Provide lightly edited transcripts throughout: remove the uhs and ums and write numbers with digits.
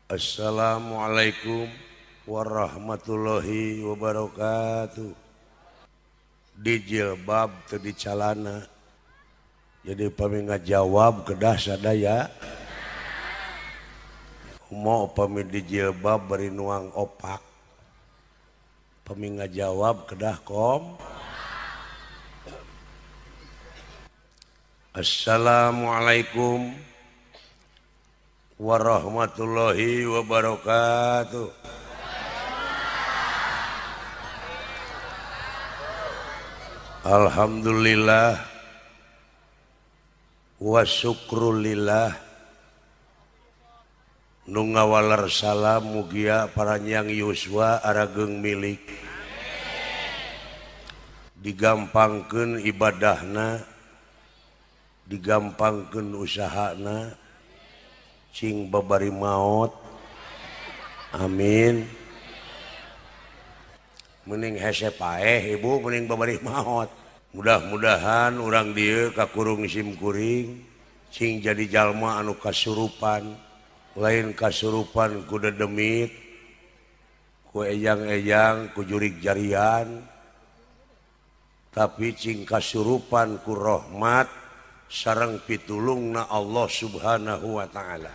Assalamualaikum warahmatullahi wabarakatuh. Di jilbab teu di calana. Jadi pami ngajawab kedah sadaya. Mau pami di jilbab beri nuang opak. Pami ngajawab kedah kom. Assalamualaikum warahmatullahi wabarakatuh. Alhamdulillah wa syukrulillah nu ngawalar salam mugia paranyang yuswa arageung milik digampangkeun ibadahna digampangkeun usahana cing babari maot amin. Mending hese paeh ibu mending babari maot. Mudah-mudahan urang dieu kakurung sim kuring cing jadi jalma anu kasurupan lain kasurupan ku dedemit ku ejang-ejang ku jurig jarian tapi cing kasurupan ku rahmat sareng pitulungna Allah Subhanahu wa taala.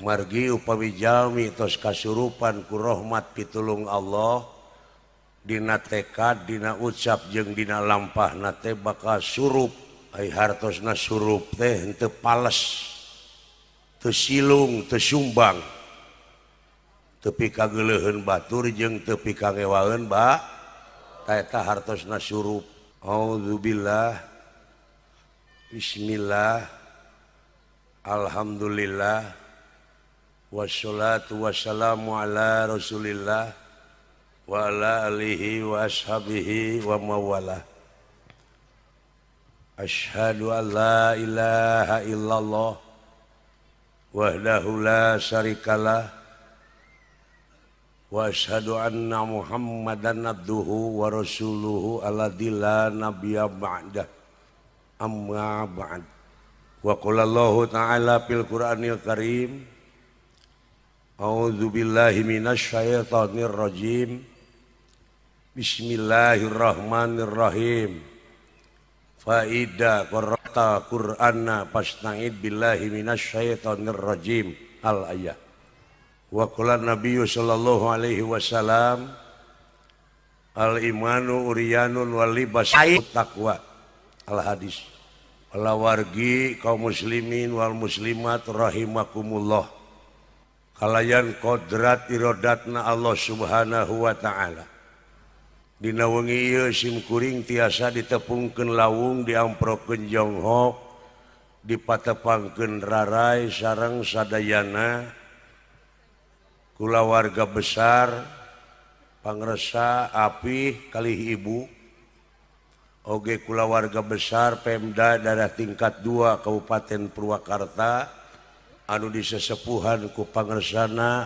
Margi upami jalmi tos kasurupan ku rahmat pitulung Allah dina tekad dina ucap jeung dina lampahna teh bakal surup ai hartosna surup teh henteu pales teu silung teu sumbang teu pikageuleuheun batur jeung teu pikangewaeun ba eta hartosna surup. Auzubillah. Bismillah, alhamdulillah, wassalatu wassalamu ala rasulillah wa ala alihi wa ashabihi wa mawala. Ashhadu an la ilaha illallah wahdahu la syarikalah wa ashhadu anna muhammadan abduhu wa rasuluhu alladzi la nabiyya ba'dah. Amma ba'd. Wa qala Allahu ta'ala fil Qur'anil Karim. A'udzu billahi minasy syaithanir rajim. Bismillahirrahmanirrahim. Fa idza qara'ta Qur'ana fasta'id billahi minasy syaithanir rajim. Al ayat. Wa qala Nabiyyu sallallahu alaihi wasallam al imanu uryanun wal libas taqwa. Al hadis. Wala wargi kaum muslimin wal muslimat rahimakumullah. Kalayan kodrat irodatna Allah Subhanahu wa taala. Dina wengi ieu sim kuring tiasa ditepungkeun lawung diamprokeun jonghok dipatepangkeun rarai sareng sadayana kulawarga besar pangresa apih kalih ibu oge kulawarga besar Pemda daerah tingkat 2 Kabupaten Purwakarta anu disesepuhan ku pangersana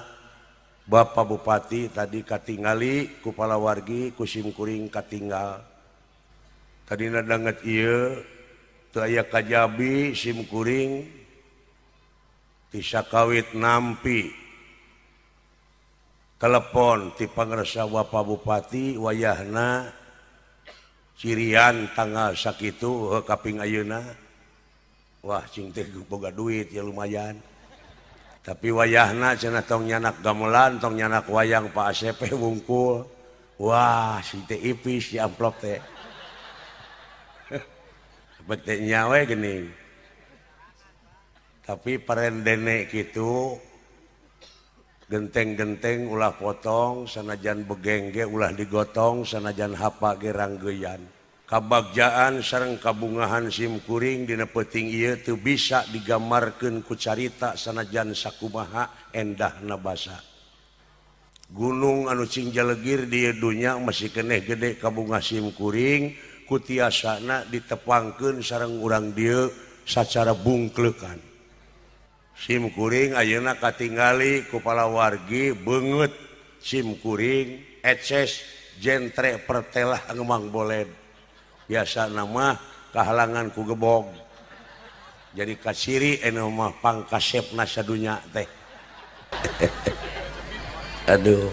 Bapak Bupati tadi katingali ku palawargi ku sim kuring katinggal tadina danget ieu teu aya kajabi sim kuring ti sakawit nampi telepon ti pangersa Bapak Bupati wayahna cirian tanggal sakitu kaping ayeuna wah cing teh boga duit ya lumayan tapi wayahna cenah tong nyanak gamelan tong nyanak wayang Pak ACP wungkul wah si teh ipis di amplop teh betenya we geuning tapi parendene kitu genteng-genteng ulah potong sanajan begeng ge ulah digotong sanajan hapa ge ranggeuyan kabagjaan sareng kabungahan sim kuring dina peuting ieu teu bisa digambarkeun ku carita sanajan sakumaha endahna basa gunung anu cing jalegir di dunya masih keneh gede kabungah sim kuring ku tiasana ditepangkeun sareng urang dieu sacara bungkleukan. Sim kuring ayeuna katingali ku palawargi beungeut sim kuring eces jentre pertelah ngemang boled biasa nama kahalangan ku gebog jadi kasiri anu mah pangkasepna sadunya teh Aduh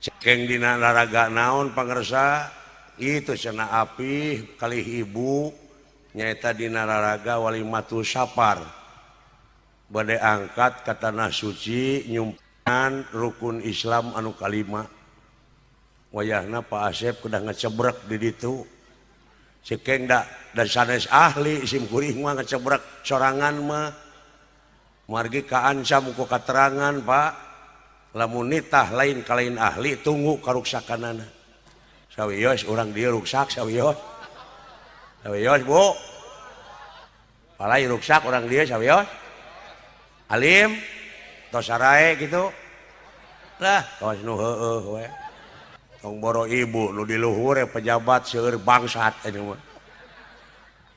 cekeng dina naraga naon pangersa itu cenah api kali ibu nyaeta dina naraga walimatul sapar bade angkat ka tanah suci nyumpan rukun Islam anu kalima wayahna Pak Asep kudah ngecebrek di ditu cekeng da dan sanes ahli sim kuring mah ngecebrek sorangan mah margi kaancam ku katerangan Pak lamun nitah lain kalain ahli tunggu karuksakanana sawios urang dieu ruksak sawios Bu palai ruksak urang dieu sawios alim tos sarae gitu lah kawas nu heueuh we tong boro ibu nu di luhur pejabat seueur bangsat anu mah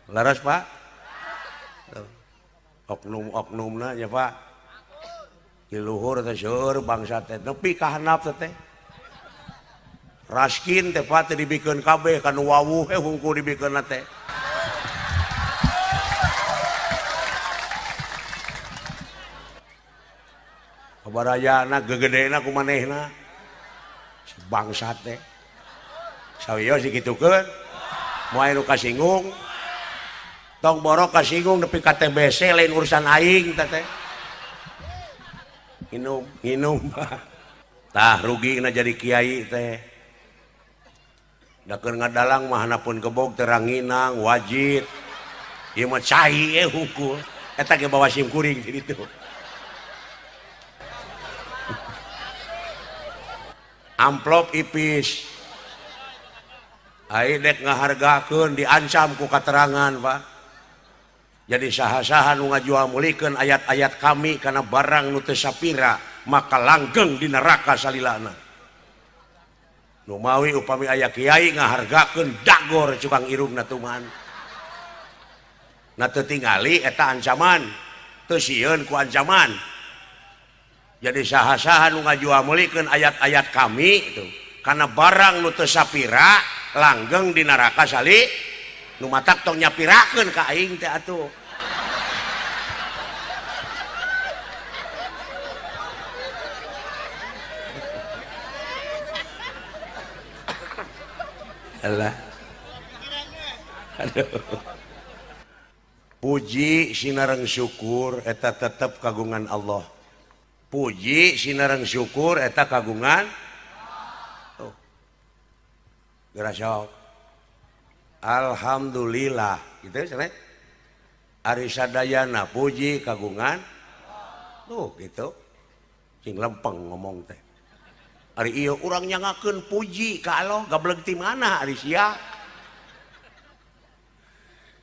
leres Pak oknum-oknumna nya Pak di luhur teh seueur bangsa teh nepi ka handap teh raskin teh Pak teh dibikeun kabeh kanu wawuh hungkul dibikeunna teh kabarayana gegedena kumanehna si bangsa teh sawios digitukeun moal nu kasinggung tong borok kasinggung nepi ka TBC lain urusan aing teh nginum tah rugi na jadi kiai teh da keur ngadalang mah hanapun gebog teranginang wajib ieu mah cai hungkul eta ge bawa sim kuring di ditu amplop ipis ai dek ngahargakeun diancam ku katerangan Pak jadi saha-saha nu ngajual mulikeun ayat-ayat kami karena barang nu teu sapira maka langgeng di neraka salilana nu mawi upami aya kiai ngahargakeun dagor cukang irungna tuman na teu tingali eta ancaman teu sieun ku ancaman jadi saha-saha nu ngajual mulikeun ayat-ayat kami itu karena barang nu teu sapira langgeng di neraka sali nu matak tong nyapirakeun ka aing teh atuh Allah aduh puji sinareng syukur eta tetep kagungan Allah puji sinareng syukur eta kagungan tuh gerasok alhamdulillah gitu cenah ari sadayana puji kagungan tuh gitu sing lempeng ngomong teh ari ieu urang nyangakeun puji ka Allah gableng ti mana ari sia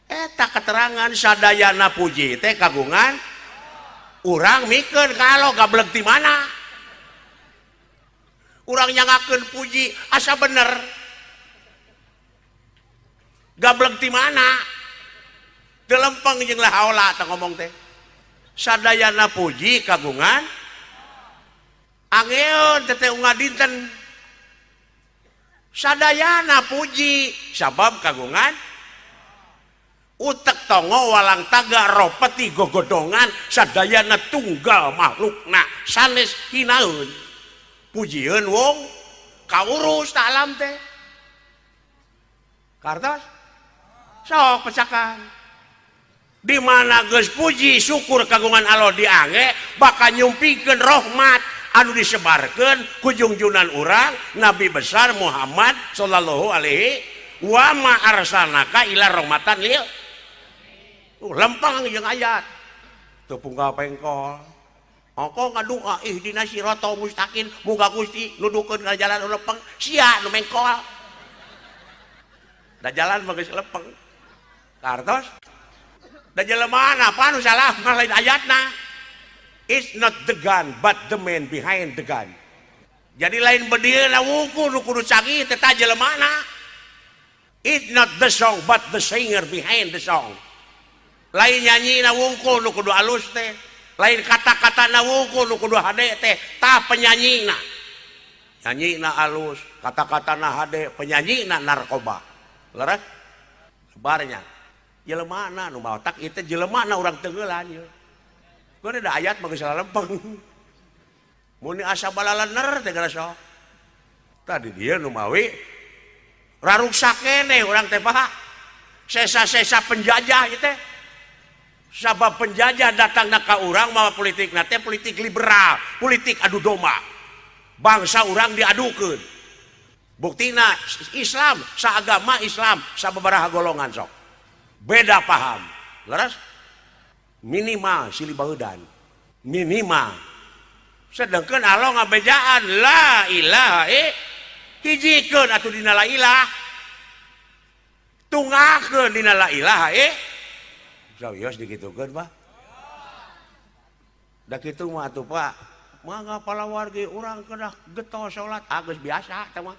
eta keterangan sadayana puji teh kagungan urang mikeun ka Allah gableng ti mana urang nyangakeun puji asa bener gableng ti mana teu lempeng jeung lahaula tah ngomong teh sadayana puji kagungan angeun teteh unga dinten sadayana puji sabab kagungan utek tongo walang taga roh peti gogodongan sadayana tunggal makhlukna sanes hinaeun pujieun wong kaurus ta alam teh kartos sok pecakan di mana geus puji syukur kagungan Allah diange bakal nyumpikeun rahmat anu disebarkeun ku junjunan urang Nabi besar Muhammad sallallahu alaihi wa ma arsalnaka ila rahmatan lil lempang jeung ayat teu punggal pengkol ongko ngadoa ihdinas siratal mustaqim muga Gusti nuduhkeun ka jalan nu lempeng sia nu mengkol da jalan mah geus lempeng kartos da jelema apa nu salah mah lain ayatna. It's not the gun, but the man behind the gun. Jadi lain berdiri wungkul nu kudu canggih teh jelemana. It's not the song, but the singer behind the song. Lain nyanyi na wungkul nu kudu alus teh. Lain kata-kata na wungkul nu kudu hade teh. Tah penyanyi na. Nyanyi na alus, kata-kata na hade, penyanyi na narkoba. Leres? Sebarnya. Jelemana nu mau tak itu jelemana orang tenggelan. Gue ada ayat bagi salah lempeng muni asa balalener teh gara sok tadi dia nu mawi raruksak keneh urang teh paha sesa-sesa penjajah ieu teh sabab penjajah datangna ka urang mawa politik nate politik liberal politik adu domba bangsa urang diadukeun buktina Islam saagama Islam sababaraha golongan sok beda paham leres minimal silih baeudan minimal sedangkan Allah ngabejaan la ilaha hijikeun atuh dina la ilah tunggakeun dina la ilaha sawios digitukeun Pak da kitu mah atuh Pak mangga palawargi urang kedah getos salat geus biasa teh mah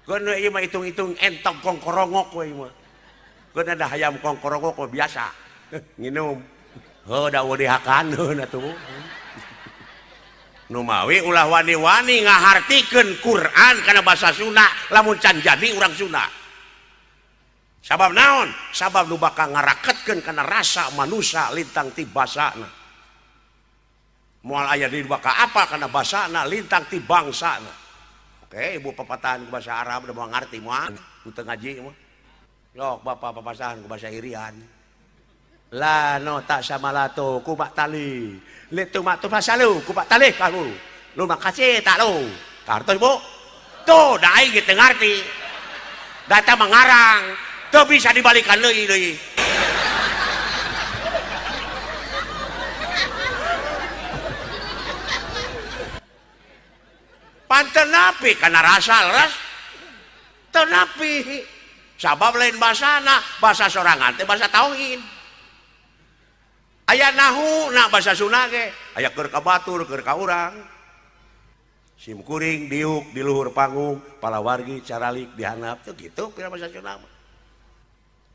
keun ieu mah hitung-hitung entong kongkorongok we mah keun ada hayam kongkorongok mah biasa nginum heuh da dihakandeun atuh nu mawi ulah wani-wani ngahartikeun Quran kana basa Sunda lamun can jadi urang Sunda sabab naon sabab nu bakal ngaraketkeun kana rasa manusia lintang ti basana moal aya di bakal apa kana basana lintang ti bangsana oke ibu papatahan ku bahasa Arab udah mau ngarti moal ku teu ngaji mah yok bapak papasahan ku bahasa Irian la no tak samalato ku mak tali litu mak tu fasalu ku mak tali kalu lu makasih tak lu kartu ibu tuh dai gitu ngarti data mengarang tuh bisa dibalikan deui panten napi kana rasa leres teu napi sabab lain basana bahasa sorangan teh bahasa tauhid aya nahu na bahasa Sunda ge aya keur ka batur keur ka urang sim kuring diuk di luhur panggung palawargi caralik dihanap teh kitu pira bahasa Sunda mah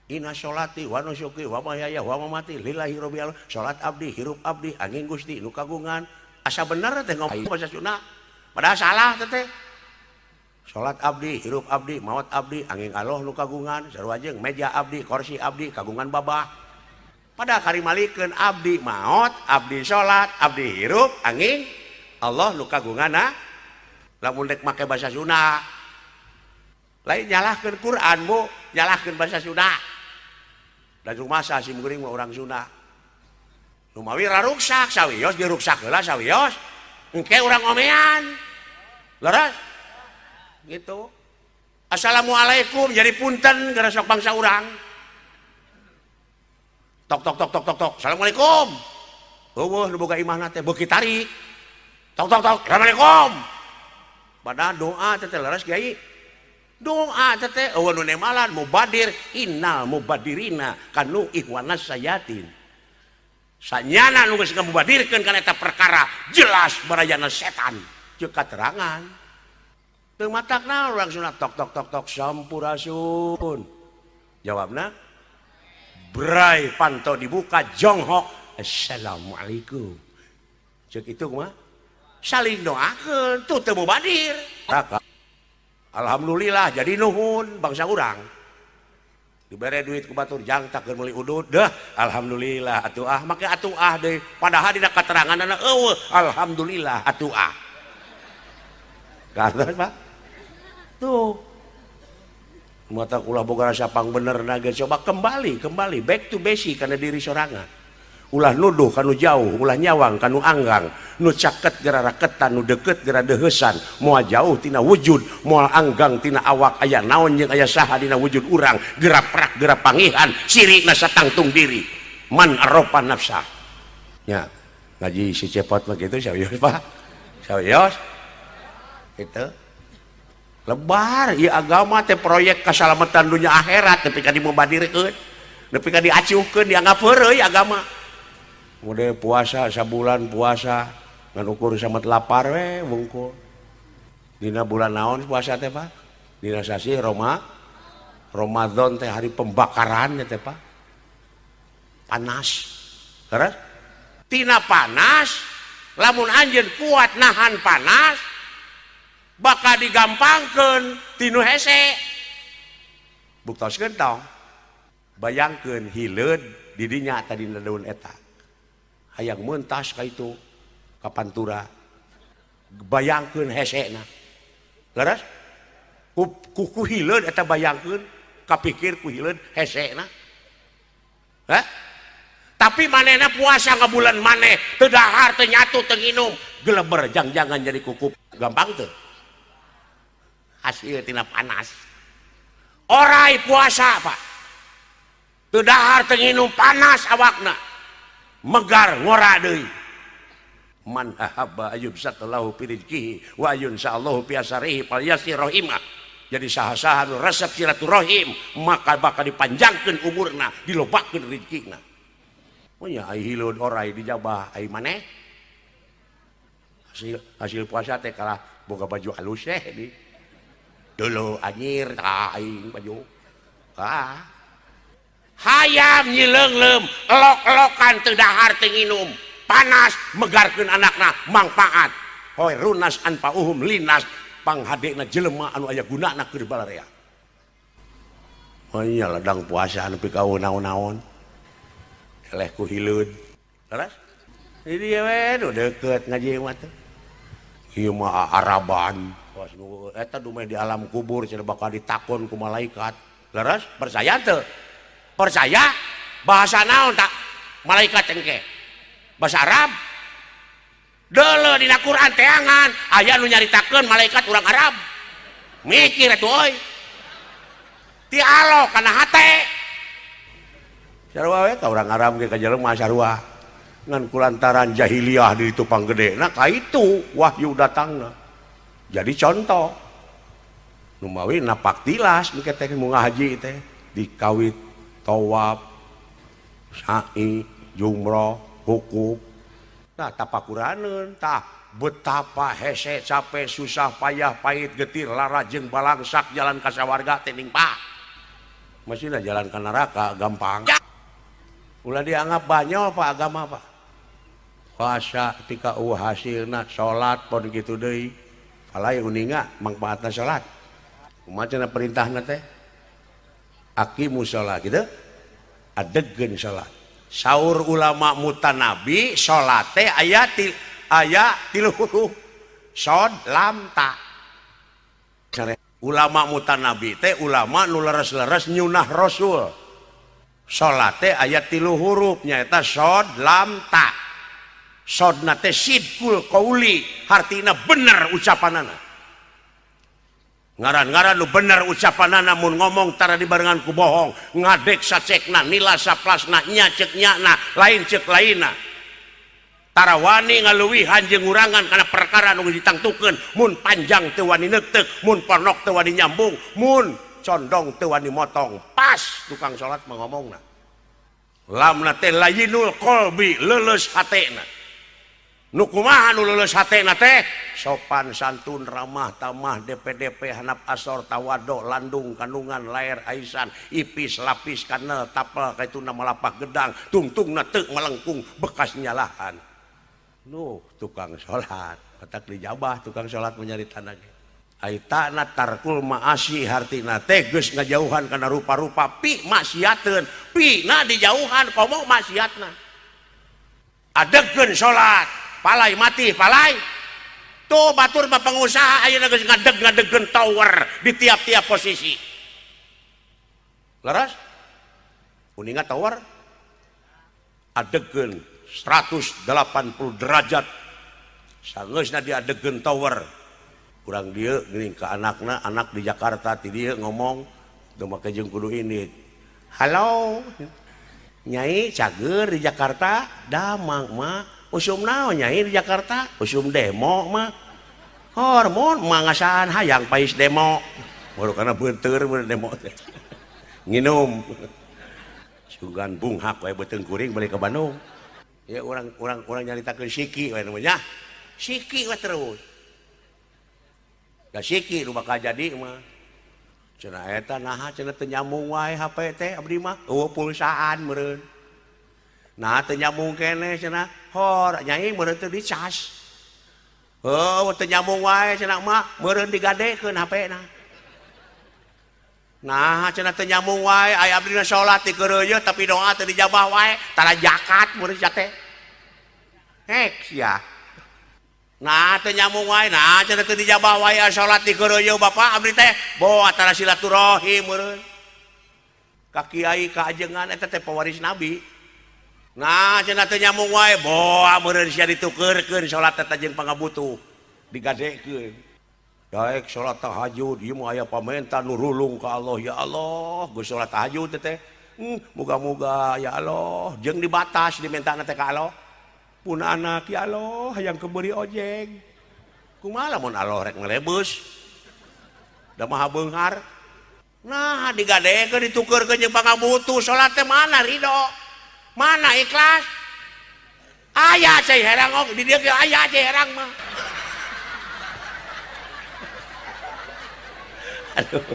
inna sholati wa nusuki wa mahyaya wa mamati lillahi rabbil alamin salat abdi hirup abdi angin Gusti nu kagungan asa bener teh ngomong bahasa Sunda padahal salah teh salat abdi hirup abdi maot abdi angin Allah nu kagungan sarua jeung meja abdi kursi abdi kagungan babah padahal karimalikeun abdi maot abdi salat abdi hirup angin Allah nu kagunganna lamun dek make bahasa Sunda lain nyalahkeun Quran bu nyalahkeun bahasa Sunda dan rumasa sim kuring mah urang Sunda nu mawi raruksak sawios diruksak heula sawios engke urang omean leres gitu assalamualaikum jadi punten gara sok bangsa urang tok tok tok tok tok tok assalamualaikum eueuh nu boga imahna teh beuki tarik tok tok tok assalamualaikum padahal doa teh leres kiai doa teh eueuh nu nemalan mubadir innal mubadirina kanu ikhwanas sayatin sanyana nu geus ngamubadirkeun kana eta perkara jelas barayana setan ceuk katerangan teu matakna urang Sunda tok tok tok tok sampurasun jawabna brai panto dibuka jonghok assalamualaikum ceuk itu mah saling doakeun tuh teu mubadir alhamdulillah jadi nuhun bangsa urang dibere duit ku batur jangtak keur meuli udud dah alhamdulillah atuh make atuh deui padahal dina kateranganna eueuh alhamdulillah atuh karena Pak tuh mata ulah boga rasa pang bener nage coba kembali back to basic kana diri sorangan ulah nuduh kanu jauh ulah nyawang kanu anggang nu caket gara raketan nu deket gara deheusan moal jauh tina wujud moal anggang tina awak aya naon jeung aya saha dina wujud urang gerak prak gerak pangihan sirina satangtung diri man aropa nafsa nya ngaji si cepot mah kitu sawios Pak sawios itu lebar ieu agama teh proyek kasalamatan dunia akhirat nepi ka dimubadirkeun nepi ka diacuhkeun dianggap heureuy agama mudah puasa sabulan puasa ngan ukur samet lapar we wungkul dina bulan naon puasa teh Pak dina sasi Ramadan teh hari pembakaran teh Pak panas terus tina panas lamun anjeun kuat nahan panas bakal digampangkeun tinu hese buktoskeun tong bayangkeun hileud di dinya tadi daun eta hayang mentas ka itu ka pantura bayangkeun hesekna leres ku hileun eta bayangkeun kapikir ku hileun hesekna tapi manehna puasa ngabulan maneh teu dahar teu nyatu teu nginum geleber jangan jadi kukup gampang teu hasil tina panas orai puasa Pak teu dahar teu nginum panas awakna megar ngora deui man ahabba ayyubsatallahu fi rizqihi wa yunsa'allahu fi asarihi falyasir rahimah jadi saha-saha nu resep silaturahim maka bakal dipanjangkeun umurna dilobakeun rezekina oh nya ai hileud orai dijabah ai maneh hasil puasa teh kalah boga baju halus teh di dulu anyir tah aing baju hayam nyileunglem elok-elokan teu dahar teu nginum panas megarkeun anakna mangpaat hoy runas anpauhum linas panghadena jelema anu aya gunana keur balarea oh iya ladang puasa nepi ka naon-naon eleh ku hileud leres jadi we nu deukeut ngaji mah teh ieu mah araban pas nu eta dumeh di alam kubur cenah bakal ditakon ku malaikat leres percaya teu percaya bahasa naon tak malaikat engke bahasa Arab deuleu dina Quran teangan aya nu nyaritakeun malaikat urang Arab mikir atuh euy ti alo kana hate sarua we ka urang Arab ge ka jelema sarua ngan kulantaran jahiliyah di itu panggedena ka itu wahyu datangna jadi contoh nu mawi napak tilas mungkin teh mun ngahaji teh dikawit tawaf sa'i jumrah hukum nah tapakuraneun tah betapa hese capek susah payah pahit getir lara jeung balangsak jalan ka sawarga teh ning Pak masihna jalan ka neraka gampang ulah dianggap banyol Pak agama Pak puasa ketika hasilna salat pon kitu deui palai uninga mangpaatna salat kumaha cenah perintahna teh aqimus shalah gitu adegeun salat saur ulama mutanabi salate aya tilu huruf sod lam ta ulama mutanabi teh ulama nu leres-leres nyunah rasul salate aya tilu huruf nyaeta sod lam ta sodna teh sidqul qauli hartina bener ucapanana ngaran-ngaran lu bener ucapanana mun ngomong tara dibarengan ku bohong ngadek sacekna nila saplasna nya cek nyana lain cek lainna tara wani ngaluwihan jeung urangan kana perkara nu ditangtukeun mun panjang teu wani neuteuk mun ponok teu wani nyambung mun condong teu wani motong pas tukang salat mah ngomongna lamna teh layinul qalbi leuleus hatena nu kumaha nu leuleus hatena teh sopan santun ramah tamah DP handap asor tawado landung kandungan lair aisan ipis lapis kanel tapel kaituna malapak gedang tungtungna teu melengkung bekas nyalahan nu tukang salat batak dijabah tukang salat menyaritana ge aitana tarkul maasi hartina teh geus ngajauhan kana rupa-rupa pi maksiateun pi na dijauhan komo maksiatna adegeun salat palai mati palai tuh batur mah pengusaha ayeuna geus ngadeg-ngadegeun tower di tiap-tiap posisi leres uninga tower adegeun 180 derajat sangeusna diadegeun tower urang dieu geuning ka anakna anak di Jakarta ti dieu ngomong teu make jeung kudu ini halo nyai cager di Jakarta damang mah usum naon nyai di Jakarta usum demo mah hormon mangasaan hayang pais demo baru karena beunteur demo teh nginum sugan bunghak wae beuteung kuring balik ke Bandung ya orang nyaritakeun siki wae namanya siki wae terus da siki nu bakal jadi mah cenah eta naha cenah teu nyambung wae HP teh abdi mah eueuh pulsaan meureun nah teu nyambung keneh cenah hor nyai meureun teu dicas teu nyambung wae cenah mah meureun digadekeun HP-na nah cenah teu nyambung wae aya abdina salat di keureuyeut tapi doa teu dijabah wae tara jakat meureun teh hek sia Nah teu nyambung wae, nah cenah teu dijabah wae salat di keureuy Bapak abdi teh bawa antara silaturahim meureun. Ka kiai ka ajengan eta teh pewaris Nabi. Nah cenah teu nyambung wae bawa meureun sia ditukeurkeun salat eta jeung pangabutuh digadekeun. Daek salat tahajud ieu mah aya pamenta nu rulung ka Allah ya Allah, geus salat tahajud teh muga-muga ya Allah jeung dibatas dimentana teh ka Allah. Pun anak ya Allah hayang keberi ojek kumaha lamun Allah rek ngelebus da maha beunghar nah digadekeun ditukeurkeun jeung pangabutuh salat teh mana ridho mana ikhlas aya cai herang di dieu ge aya cai herang mah aduh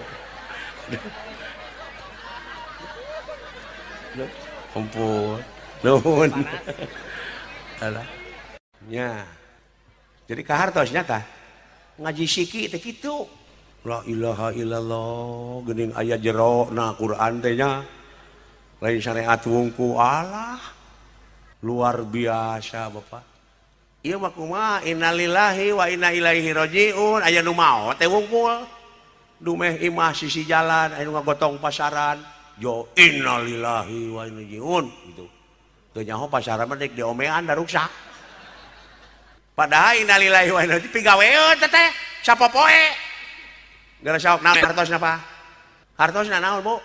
ampun nuhun nya jadi kahartosnya tah ngaji siki teh kitu la ilaha illallah geuning aya jero na Quran teh nya lain syariat wungku Allah luar biasa Bapak ieu mah kumaha innalillahi wa inna ilaihi rajiun aya nu maot teh wungkul dumeh imah sisi jalan aya nu ngagotong pasaran yo innalillahi wa inna ilaihi rajiun gitu teu nyaho pasaran mah dek diomean da ruksak padahal innalillahi wa inna ilaihi pigaweun teh sapopoe gara saok naon hartosna apa hartosna naon Bu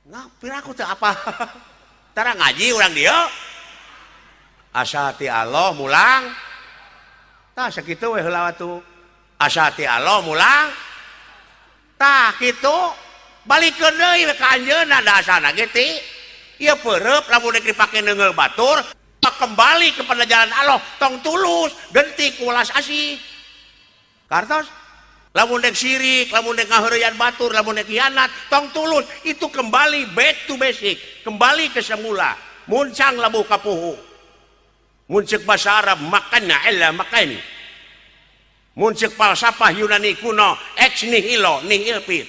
ngapiraku teh apa tara ngaji urang dieu asati Allah mulang tah sakitu we heula atuh asati Allah mulang tah kitu balikeun deui ka anjeunna dasana ge ti ieu peureup lamun dek dipake neungeul batur kembali kepada jalan Allah tong tulus genti kulas asih kartos lamun dek sirik lamun dek ngaheureuyan batur lamun dek khianat tong tulus itu kembali back to basic kembali ke semula muncang labu kapuhu mun ceuk basa Arab makanna illa makan mun ceuk falsafah Yunani kuno ex nihilo nihil pit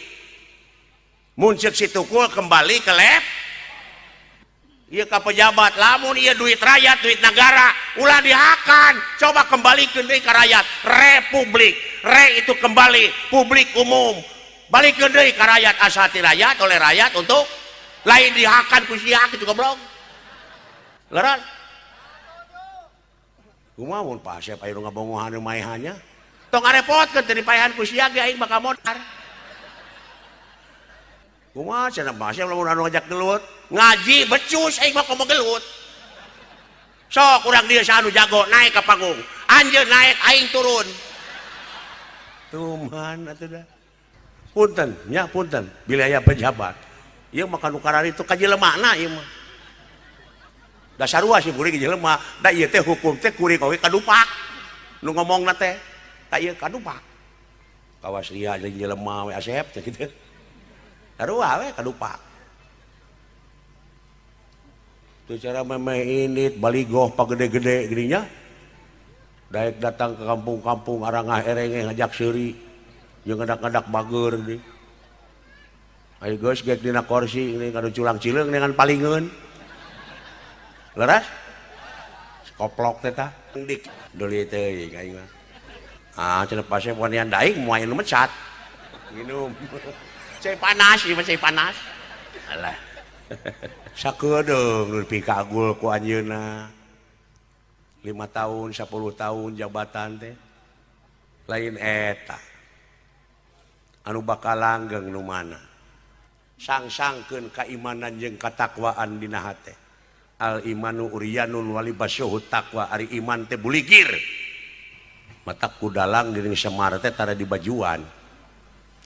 mun ceuk situkul kembali ke lab ieu ka pejabat lamun ieu duit rakyat duit negara ulah dihakan coba kembalikan deui ka rakyat republik re itu kembali publik umum balikeun deui ka rakyat asati rakyat oleh rakyat untuk lain dihakan ku sia kitu goblok leran kumaha mun Pak Asep aya nu ngabongohan maehannya tong ngarepotkeun teu dipaehan ku sia ge aing bakal modar kumaha cenah Pak Asep lamun anu ngajak gelut ngaji becus aing mah komo gelut sok urang dieu sanu jago naik ka panggung anjeun naik aing turun tuman atuh dah punten nya punten bila aya pejabat ieu mah kanu karari itu kajelemana ieu mah da sarua si kuring jelema da ieu teh hukum teh kuring oge kadupak nu ngomongna teh da ieu kadupak kawas liha jeung jelema we Asep teh kitu sarua we kadupak itu cara memeh init baligoh pagede-gede gininya daek datang ke kampung-kampung arangah erenge ngajak seuri jeung ngadak-ngadak bager deui ayo geus gek dina kursi ini kanu culang cileung dengan palingeun leras koplok teh tah dik deuli teh aing mah cenah pasep wanian daing moal nu mecat minum cai panas ieu mah cai panas alah sakedeung nu pikagul ku anjeunna 5 tahun 10 tahun jabatan teh lain eta anu bakal langgeng nu mana sang-sangkeun kaimanan jeung katakwaan dina hate al imanu uryanun wali basyuhut taqwa ari iman teh buligir matak kudalang geuning Semar teh tara di bajuan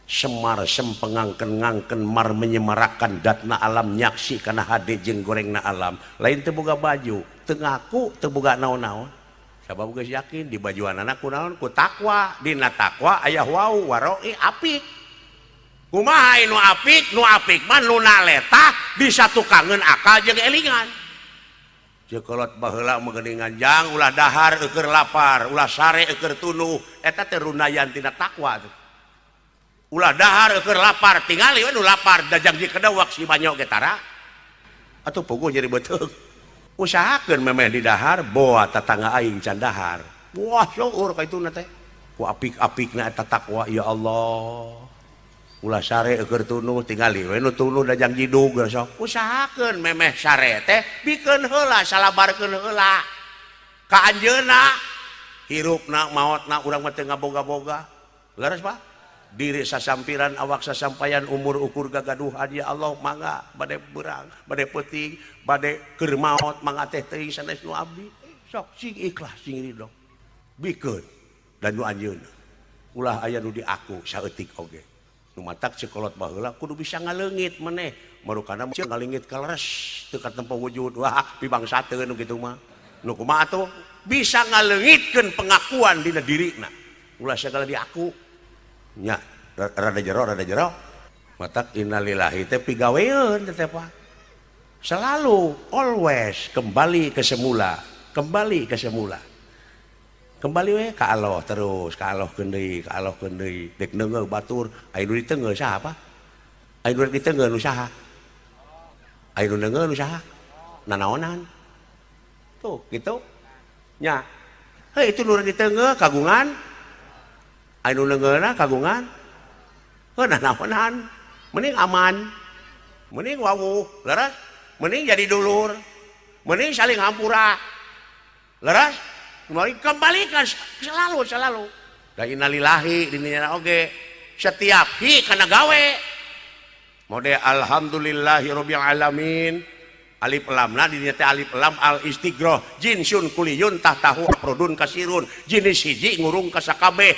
Semar sempengangken-ngangken mar menyemarakan datna alam nyaksi kana hade jeung gorengna alam lain teu boga baju teu ngaku teu boga naon-naon sabab geus yakin di bajuanana kunaon ku takwa dina takwa aya wau waroi apik kumaha nu apik mah nu naleta bisa tukangeun akal jeung elingan cekolot baheula meugeningan jang ulah dahar eukeur lapar ulah sare eukeur tunuh eta teh runayan tina takwa tuh ulah dahar eukeur lapar tingali we nu lapar dajang ji kedawak si banyo ge tara atuh puguh jadi beuteug usahakeun memeh di dahar boa tatangga aing can dahar wah syukur ka itu teh ku apik-apikna eta takwa ya Allah ulah sare keur tunuh tingali we nu tunuh da jang jidug sok usahakeun memeh sare teh bikeun heula salabarkeun heula ka anjeunna hirupna maotna urang mah teu ngaboga-boga leres Pak diri sasampiran awak sasampayan umur ukur gagaduhan ya Allah mangga bade beurang bade peuting bade keur maot mangga teh teuing sanes nu abdi sok sing ikhlas sing ridho bikeun dan nu anjeunna ulah aya nu diaku saeutik oge nu matak cekolot baheula kudu bisa ngaleungit maneh marukana ngaleungit kaleres teu katempo wujud wah pibangsateun nu kitu mah nu kumaha atuh bisa ngaleungitkeun pengakuan dina dirina ulah sagala diaku nya rada jero matak innalillahi teh pigaweun teh Pak selalu always kembali ke semula kembali we ka Allah terus ka Allah keun deui dek neungeul batur aya nu diteungeuh saha apa aya nu diteungeuh nu saha aya nu neungeul nu saha nanaonan tuh gitu nya heuh itu nu diteungeuh kagungan aya nu neungeulna kagungan heuh nanaonan mending aman mending wawuh leres mending jadi dulur mending saling hampura leres kembalikan selalu dan innalillahi dininya oge setiap hi kana gawe mode alhamdulillahirabbil alamin alif lamna dininya teh alif lam al istighroh jinsun kuliyun tahtahu produn kasirun jenis hiji ngurung ka sakabeh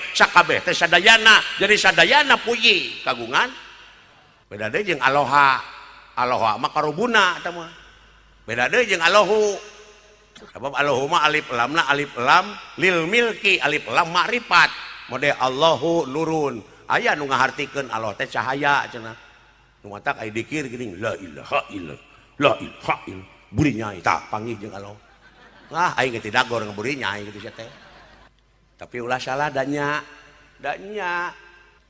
teh sadayana jadi sadayana puji kagungan beda deui jeung aloha mah karubuna eta mah beda deui jeung alohu sebab Allahumma alif lam lil milki alif lam ma'rifat mode Allahu nurun aya nu ngahartikeun Allah teh cahaya cenah nu matak aya dikir geuning la ilaha illallah buri nyai tah panggih jeung Allah aing teh dagor ngeburi nyai kitu sia teh tapi ulah salah danya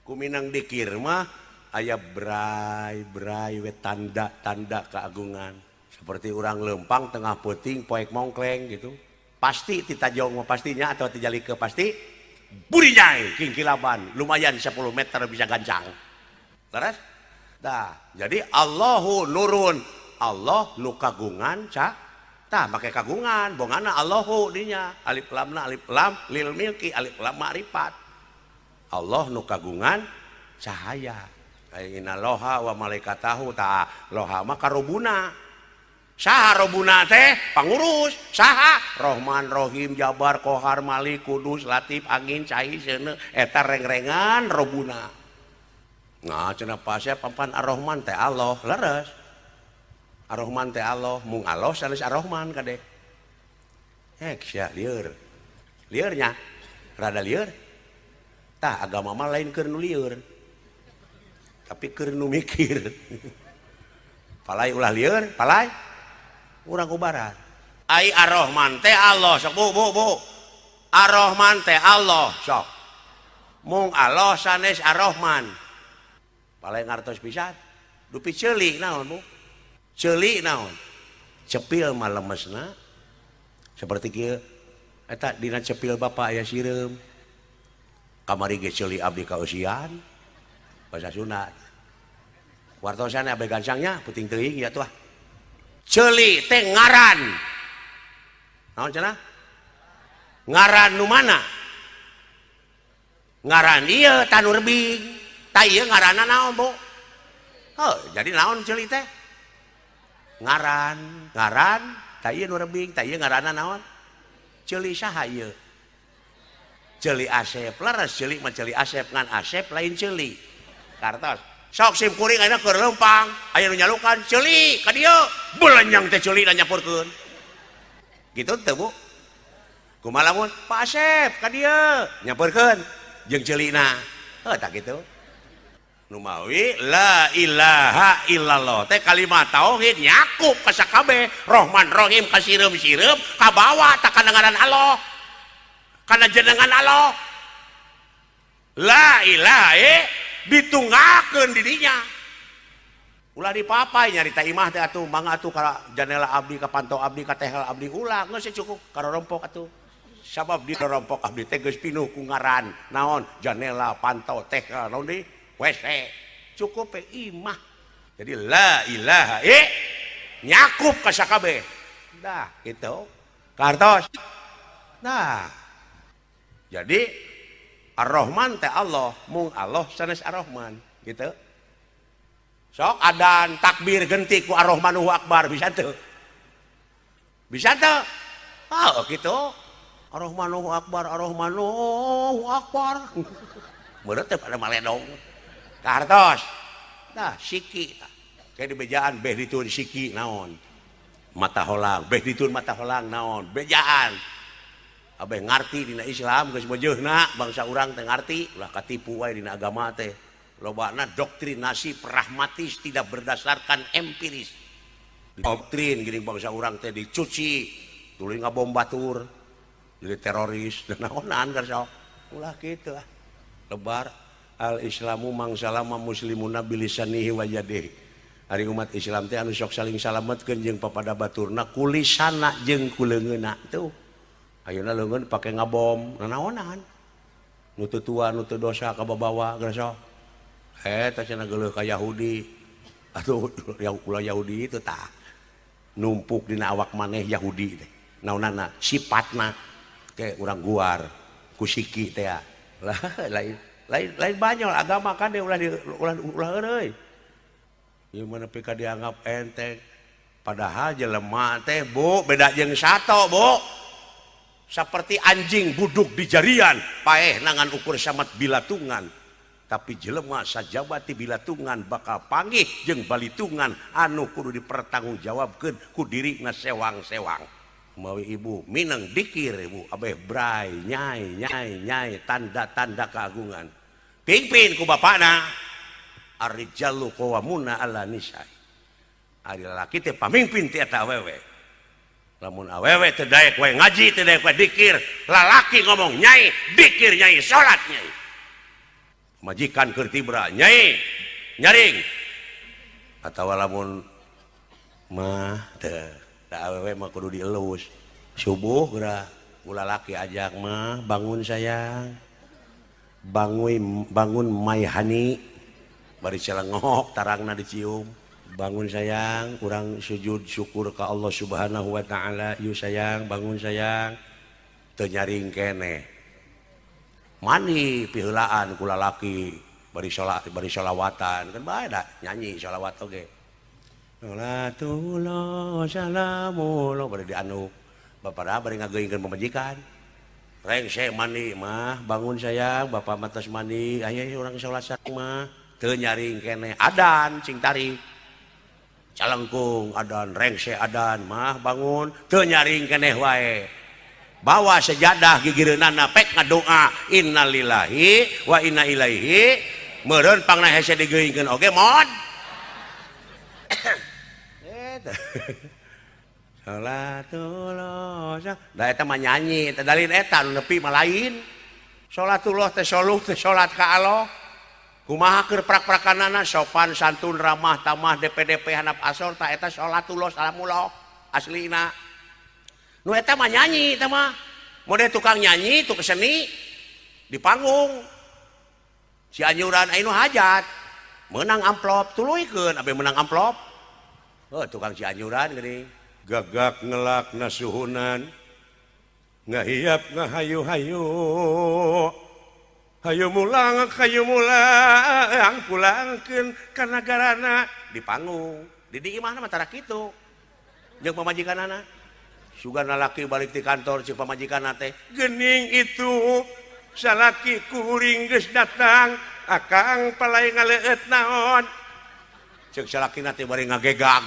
kuminang dikir mah aya bray we tanda keagungan seperti orang lempang tengah peuting poek mongkleng gitu pasti titajong pastinya atau tijali ke pasti buri nyai kingkilaban lumayan 10 meter bisa gancang terus jadi Allahu nurun Allah nu kagungan tah make kagungan bongana Allahu dinya alif lam lil milki alif lam ma'rifat Allah nu kagungan cahaya inna loha wa malaikatahu ta loha mah karubuna saha robuna teh pangurus saha Rahman Rohim Jabar Kohar Malik Kudus Latif Angin Cai Seuneu eta reng-rengan robuna nah cenah pasea papan Ar-Rahman teh Allah leres Ar-Rahman teh Allah mung Allah sanes Ar-Rahman kade sia lieur nya rada lieur tah agama mah lain keur nu lieur tapi keur nu mikir palai ulah lieur palai urang ku barat ai Ar-Rahman teh Allah sok bu Ar-Rahman teh Allah sok mung Allah sanes Ar-Rahman palai ngartos pisan dupi ceuli naon bu ceuli naon cepil mah lemesna seperti kieu eta dina cepil bapa aya sireum kamari ge ceuli abdi kausian bahasa Sunda wartosan abdi gancangnya puting teuing ya tuh ceuli teh ngaran naon cenah ngaran nu mana ngaran ieu tanu rebing tah ieu ngaranna naon bu jadi naon ceuli teh ngaran tah ieu nu rebing tah ieu ngaranna naon ceuli saha ieu ceuli Asep leres ceuli mah ceuli Asep ngan Asep lain ceuli kartos sok sim kuring ayeuna keur leumpang aya nu nyalukan ceuli ka dieu beulenyang teh ceuli da nyapurkeun gitu teu bu kumaha lamun Pak Asep ka dieu nyapurkeun jeung ceulina tah kitu nu mawi la ilaha illallah teh kalimat tauhid nyakup ka sakabeh Rahman Rahim ka sireum-sireum ka bawa ta kana ngaran Allah kana jenengan Allah la ilaha ditunggakeun di dinya ulah dipapai nyarita imah teh atuh mangga atuh ka janela abdi ka pantau abdi ka tehel abdi ulah geus cukup karorompok atuh sabab di rompok abdi teh geus pinuh ku ngaran naon janela pantau teh naon deui WC cukup imah jadi la ilaha nyakup ka sakabeh dah gitu kartos nah jadi Ar-Rahman teh Allah mung Allah sanes Ar-Rahman gitu sok adan takbir genti ku Ar-Rahmanu Akbar bisa tuh oh gitu Ar-Rahmanu Akbar bener teh pada maledong kartos nah siki kayak di bejaan beh ditun siki naon mata holang beh ditun mata holang naon bejaan abeh ngarti dina Islam geus bejeuna bangsa urang teh ngarti ulah katipu wae dina agama teh lobana doktrinasi pragmatis tidak berdasarkan empiris doktrin gini bangsa urang teh dicuci tuluy ngabom batur jadi teroris dan naonan karsa ulah kitu lah lebar al islamu mangsalama muslimuna bilisanihi wa yadihi ari umat Islam teh anu sok saling salametkeun jeung papada baturna kulisana jeung kuleungeunna tuh ayeuna leungeun pake ngabom nanaonan nu teu tua nu teu dosa ka babawa geus eta cenah geuleuh ka Yahudi atuh yang ulah Yahudi itu tah numpuk dina awak maneh Yahudi teh naonana sifatna ke urang guar ku siki teh lain banyak agama kan dia ulah euy ieu mah nepi ka dianggap enteng padahal jelema teh Bu beda jeung sato Bu seperti anjing buduk di jarian paeh nangan ukur samat bilatungan tapi jelema sajabati bilatungan bakal panggih jeung balitungan anu kudu dipertanggungjawabkeun ku dirina sewang-sewang mawi ibu mineng dikir ibu abeh bray nyai tanda-tanda keagungan pimpin ku bapana ar-rijalu qawwamuna 'ala nisa'i ari lalaki teh pamimpin ti eta awewe lamun awewe teu daek we ngaji teu daek we dikir lalaki ngomong nyai dikir nyai salat nyai majikan keur tibra nyai nyaring atawa lamun mah teu da awewe mah kudu dielus subuh geura ulah laki ajak mah bangun sayang bangun my honey bari celengok tarangna dicium bangun sayang kurang sujud syukur ke Allah subhanahu wa ta'ala yuk sayang bangun sayang teu nyaring keneh mani piheulaan ku lalaki bari sholawatan kan bae da nyanyi sholawat oge salatullah salamullah bari dianu bapada bari ngageuingkeun pamajikan reng se mandi mah bangun sayang bapak matas mandi aya urang salat sareng mah teu nyaring keneh adan cing tarik calengkung adan rengse adan mah bangun teu nyaring keneh wae bawa sejadah gigireunana pek ngadoa innalillahi wa inna ilaihi meureun pangna hese digeuingkeun oge mod eta salatullah da eta mah nyanyi teh dalil eta nu nepi mah lain salatullah teh soluh teh salat ka Allah kumaha keur prak-prakanana sopan santun ramah tamah DP handap asor ta eta salatullah salamullah aslina nu eta mah nyanyi eta mah mode tukang nyanyi tukang seni di panggung si anyuran anu hajat menang amplop tuluykeun abe menang amplop tukang si anyuran geuning gagak ngelak nasuhunan ngahiap ngahayu-hayu hayu mulang pulangkeun ka nagarana di panggung di imahna mah tara kitu jeung pamajikanana sugan lalaki balik di kantor si pamajikanna teh geuning itu salaki kuring geus datang akang palai ngaleueut naon ceuk salakina teh bari ngagegag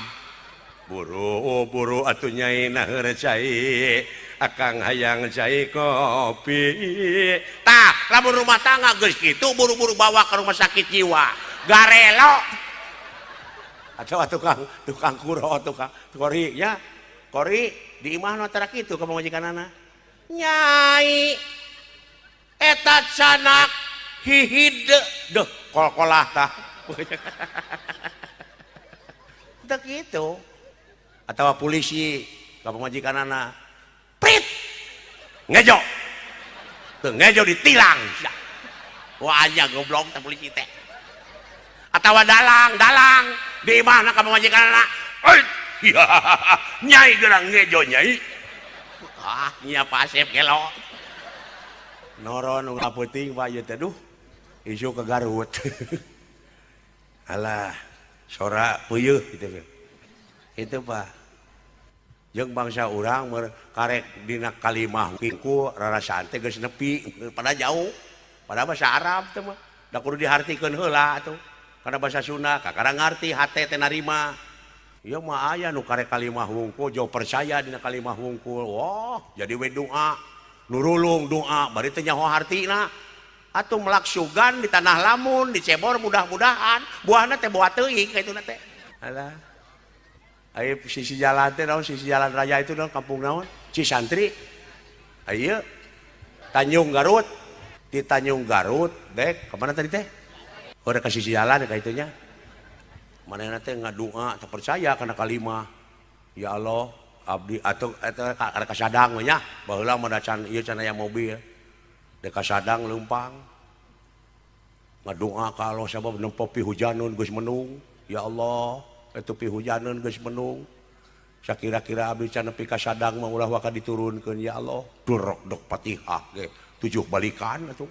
buru atuh nyai na heureun cai akang hayang cai kopi tah lamun rumah tangga geus kitu buru-buru bawa ke rumah sakit jiwa garelo atau tukang kuro tukang kori ya kori di imahna tara kitu ka pamajikanana nyai eta canak hihid deuh kol-kolah tah teu kitu atawa polisi ka pamajikanana prit ngejo tuh ngejo ditilang wah aja goblok teh polisi teh atawa dalang di mana kamu majikan anak nyai gerang ngejo nyai nya pasif gelo noron nggak penting pak ya teduh isu ke Garut alah sora puyeuh gitu itu pak jeung bangsa urang karek dina kalimah ku rarasaan teh geus nepi pada jauh pada bahasa Arab teh mah da kudu dihartikeun heula atuh kana bahasa Sunda kakara ngarti hate teh narima ieu mah aya nu karek kalimah wungkul jauh percaya dina kalimah wungkul wah jadi we doa nurulung doa bari teh nyaho hartina atuh melak sugan di tanah lamun dicebor mudah-mudahan buahna teh buah teuing kaituna teh alah ayo sisi jalan teh naon sisi jalan raya itu naon kampung naon Cisantri ayo Tanjung Garut di Tanjung Garut dek kemana tadi teh udah ke sisi jalan kayak itunya mana teh ngadoa terpercaya karena kalimah ya Allah abdi atau ada kasadang nya baheula mah can ieu can aya mobil dek kasadang leumpang ngadoa ka Allah sabab nempo pihujanun geus menung ya Allah itu pihujanan geus menung sakira-kira abdi can nepi ka sadang mah ulah waka diturunkeun ya Allah durok dok Fatihah ge 7 balikan atuh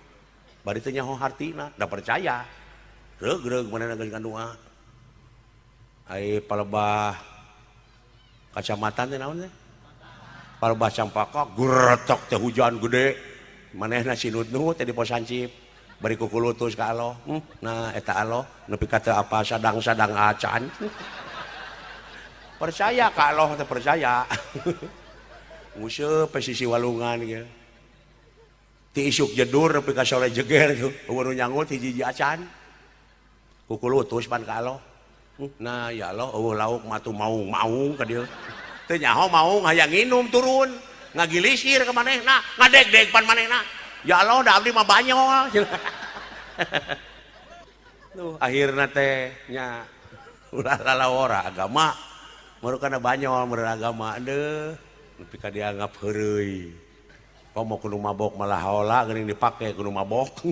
bari teh nyaho hartina da percaya reug-reug manehna geus ngadoa ai palebah kacamatan teh naon teh palebah Campaka gretok teh hujan gede manehna sinut-nut teh di pos hancip bari kukulutus ka Allah nah eta Allah nepi ka teu apa sadang-sadang acan percaya ka Allah teh percaya museup sisi walungan ge ti isuk jedur nepi ka sore jeger tuh eueuh nyangut hiji acan kukulutus pan ka Allah nah ya Allah eueuh lauk matu maung ka dieu teu nyaho maung hayang nginum turun ngagilisir ka manehna ngadeg-deg pan manehna ya Allah da abdi mah banyol tuh akhirna teh nya ulah lalawora agama meureun kana banyol meureun agama deuh nepi ka dianggap heureuy komo kudu mabok malah haola geuning dipake kudu mabok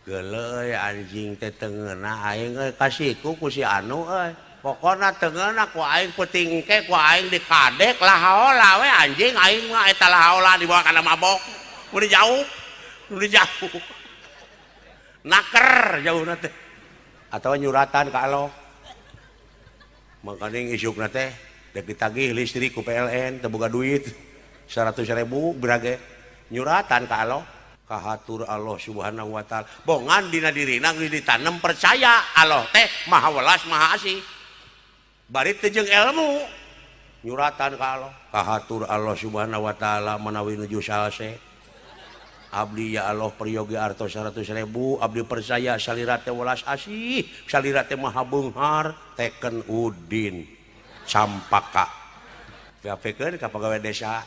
geuleuy anjing teh teungeuna aing euy kasihku ku si anu euy pokona teungeuna ku aing peuting engke ku aing dikadek lah haola we anjing aing mah eta lah haola dibawa kana mabok udah jauh naker jauh nate atau nyuratan ka Allah makanya isuk nate dek ditagih listrik ku PLN teu boga duit 100.000 berage nyuratan ka Allah kahatur Allah subhanahu wa ta'ala bongan dina dirina geus ditanem percaya Allah teh maha welas maha asih bari teu jeung ilmu nyuratan ka Allah kahatur Allah subhanahu wa ta'ala manawi nuju salse abdi ya Allah peryogi arto 100.000 abdi percaya salira teh welas asih salira teh maha beunghar teken Udin Campaka diapekeun ka pagawe desa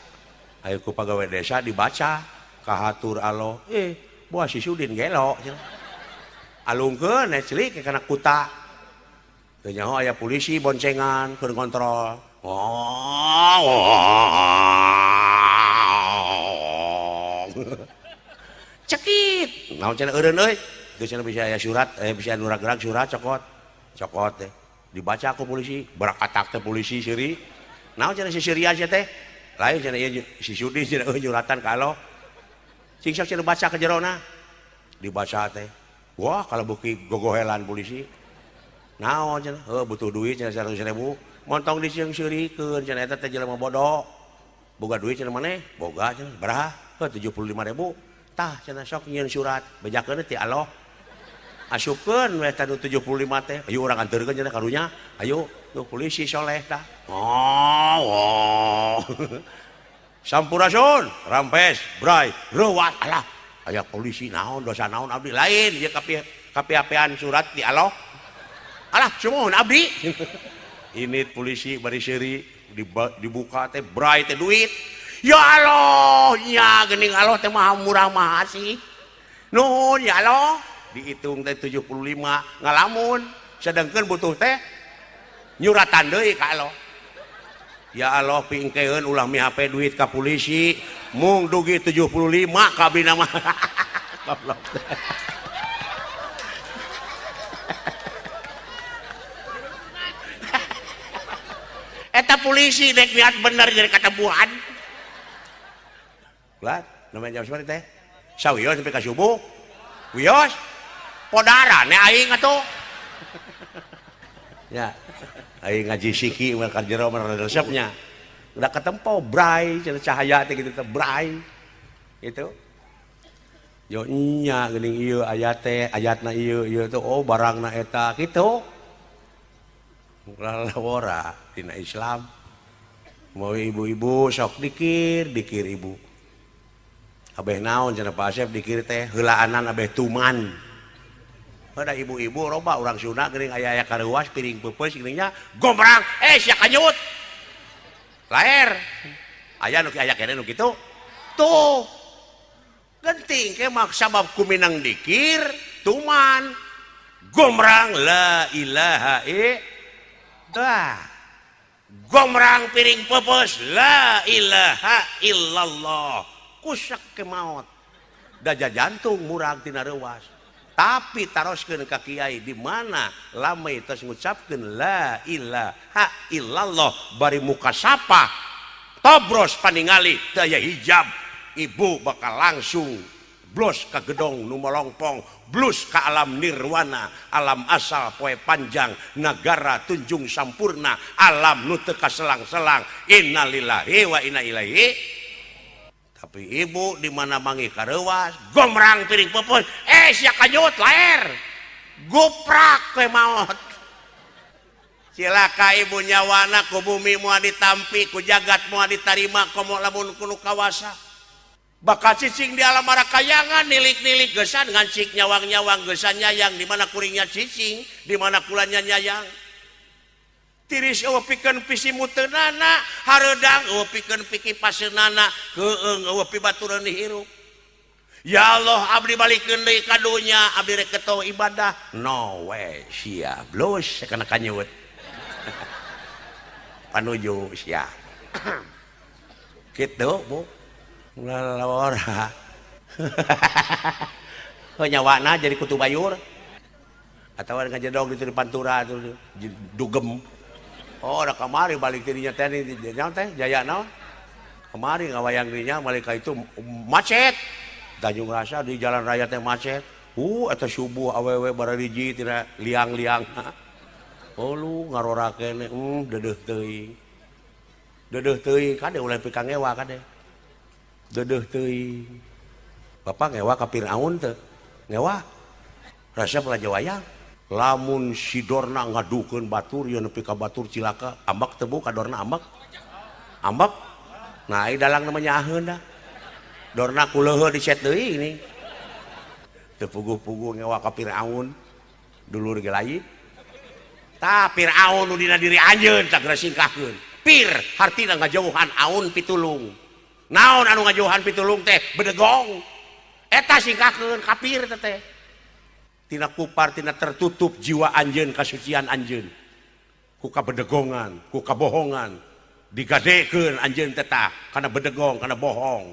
aya ku pagawe desa dibaca kahatur Allah buah si Udin gelo alungkeun celik kana kuta teu nyaho aya polisi boncengan keur kontrol cekit naon cenah eureun euy geus cenah bisa aya surat bisa nuragrag surat cokot teh dibaca ku polisi berakatak teh polisi seuri naon cenah si seuri aja teh lain cenah ieu si Sudi cenah nyuratan ka Allah sing sok cenah baca ka jerona dibaca teh wah kalau beuki gogohelan polisi naon cenah butuh duit cenah 100.000 montong di sieung seurikeun cenah eta teh jelema bodoh boga duit cenah maneh boga cenah baraha 75.000 tah cenah sok nyieun surat bejakeun ti Allah asupkeun we tanu 75 teh ayo urang anteurkeun cenah karunya ayo tuh polisi soleh tah sampurasun rampes bray reuwat alah aya polisi naon dosa naon abdi lain ieu kapiapean surat ti Allah alah sumuhun abdi ini polisi bari seuri dibuka teh bray teh duit ya Allah nya geuning Allah teh maha murah maha asih nuhun ya Allah dihitung teh 75 ngalamun sedengkeun butuh teh nyuratan deui ka Allah ya Allah pingkeun ulah mihape duit ka polisi mung dugi 75 kabina mah goblok. Eta polisi dek niat bener jadi katebuhan. Lah, namanya jam seperti teh. Sawios sampai ka subuh. Wios. Podara ne aing atuh. Ya. Aing ngaji siki mah ka jero mah resepnya. Udah ketempo brai cenah cahaya teh gitu teh brai. Gitu. Yo nya geuning ieu ayat teh, ayatna ieu teh oh barangna eta kitu. Lalawora dina Islam. Mau ibu-ibu sok dikir ibu. Abeh naon cenah Pak Asep dikir teh heulaanan abeh tuman. Pada ibu-ibu loba urang Sunda geuning aya-aya kareuwas piring peupeus geuninnya gombrang sia kanyut. Laer. Aya nu aya keneh nu kitu. Tuh. Genting ke mak sabab kuminang dikir tuman. Gombrang la ilaha illallah. Gombrang piring peupeus la ilaha illallah. Kusak ke maut. Daja jantung murag tina reuwas. Tapi taroskeun ka kiai di mana lame tos ngucapkeun la ilaha illallah bari muka sapa tobros paningali teu aya hijab ibu bakal langsung blos ka gedong nu molongpong blus ka alam nirwana alam asal poe panjang negara tunjung sampurna alam nu teu kaselang-selang innalillahi wa inna ilaihi. Tapi ibu di mana mangi kareuwas gomrang piring peupeus sia kanyut laer guprak we maot. Cilaka ibu nyawana ku bumi moal ditampi ku jagat moal ditarima komo lamun kuno kawasa bakal cicing di alam marakayangan nilik-nilik gesan ngancik nyawang-nyawang gesan nyayang di mana kuringnya cicing di mana kulanya nyayang tiris eueuh pikeun pisi muteunana hareudang eueuh pikeun piki paseunana heueung eueuh pi baturan dihirup. Ya Allah abdi balikeun deui ka dunya abdi rek keto ibadah no way sia blus kana kanyut panuju sia kitu Bu lalawara nyawana jadi kutu bayur atau ngajedog di pantura itu dugem. Oh, ada kamari balik dirinya teh jaya naon? Kamari ngawayang dirinya balik ka itu macet. Tanjung Rasa di jalan raya teh macet. Eta subuh awewe barariji tina liang-liang. Oh lu ngarorakeun deudeuh teuing. Deudeuh teuing kade ulah pi ka ngewa kade. Deudeuh teuing. Bapak ngewa ka Firaun teu? Ngewa. Rasa pelajar wayang. Lamun si Dorna ngadukeun batur ya nepi ka batur cilaka ambak teu Bu ka Dorna ambak nah dalang namanya aheun dah Dorna kuleuheuh dicet deui ini teu puguh-puguh ngewa ka Firaun dulur ge lain tah Firaun nu dina diri anjeun tak singkahkeun pir hartina ngajauhan aun pitulung naon anu ngajauhan pitulung teh bedegong eta singkahkeun kafir teh tina kupar tina tertutup jiwa anjeun kasucian anjeun ku kabedegongan ku kabohongan digadekeun anjeun teh tah kana bedegong kana bohong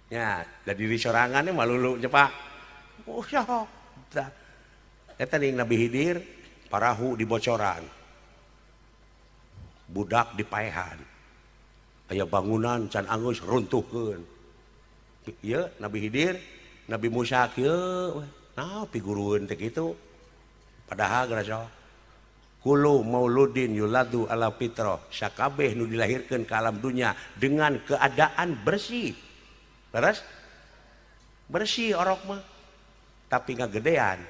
nya da diri sorangan malulu nya Pak oh ya eta ning Nabi Khidir parahu dibocoran budak dipaehan aya bangunan can angeus runtuhkeun ieu Nabi Khidir Nabi Musa kieu nah piguruan teh gitu padahal gerasa kulu mauludin yuladu ala fitrah sakabeh nu dilahirkeun ke alam dunia dengan keadaan bersih terus bersih orok mah tapi ngagedean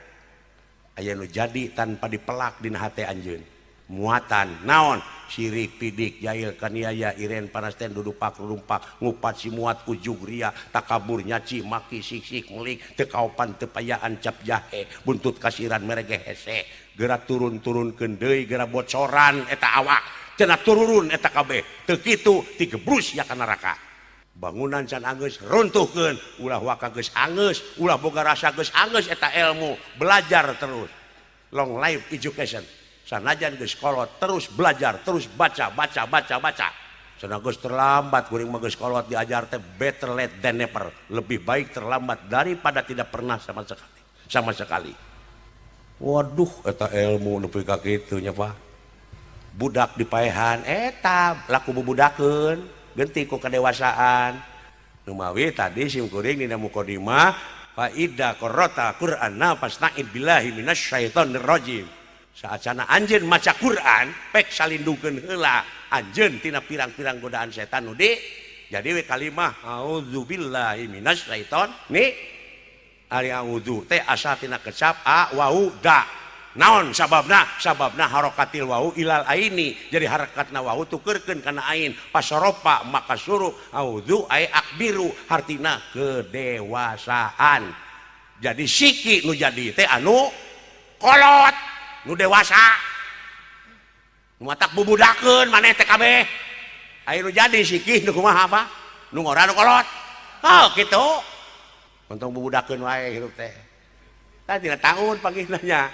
aya nu jadi tanpa dipelak dina hate anjeun muatan naon sirik pidik jahil kaniaya iren panasten dudupak rumpak ngupat si muat ujug ria takabur nyaci maki sik-sik melik teu kaopan teu payaan cap jahe buntut kasiran merege hese geura turun-turunkeun deui geura bocoran eta awak cenah turun eta kabeh teu kitu digebrus ya ka neraka bangunan can anggeus runtuhkeun ulah waka geus anggeus ulah boga rasa geus anggeus eta ilmu belajar terus long life education sanajan geus kolot terus belajar terus baca cenah geus terlambat kuring mah geus kolot diajar teh better late than never, lebih baik terlambat daripada tidak pernah sama sekali. Waduh eta ilmu nepi ka kitu nya Pak. Budak dipaehan eta laku bubudakeun genti ku kadewasaan. Nu mawi tadi sim kuring dina muqaddimah fa idza qara'ta Qur'ana fasta'id billahi minasyaitonir rajim. Saacana anjeun maca Quran pek salindungkeun heula anjeun tina pirang-pirang godaan setan nu di jadi we kalimah auzubillahi minasyaiton ni ari auzu teh asa tina kecap a wau da naon sababna harokatil wau ilal aini jadi harakatna wau tukeurkeun kana ain pasoropa maka suruh auzu ai akbiru hartina kedewasaan jadi siki nu jadi teh anu kolot nu dewasa nu matak bubudakeun maneh teh kabeh aya nu jadi sikih nu kumaha apa nu ngora nu kolot oh kitu untung bubudakeun wae hirup teh tah tina taun pagihna nya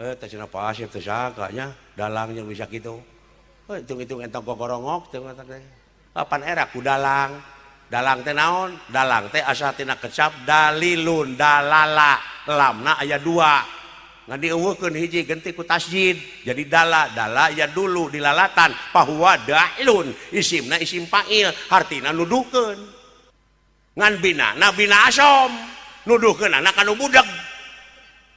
teh cenah pasif teh saka nya dalang jeung bisa kitu hitung-hitung entong gogorongok teh matak teh kapan era ku dalang teh naon dalang teh asa tina kecap dalilun dalala lamna aya dua ngan dieuweuhkeun hiji genti ku tasjid jadi dala ya dulu dilalatan pahuwa da'ilun isimna isim fa'il hartina nuduhkeun ngan binana bina asom nuduhkeun anak anu budak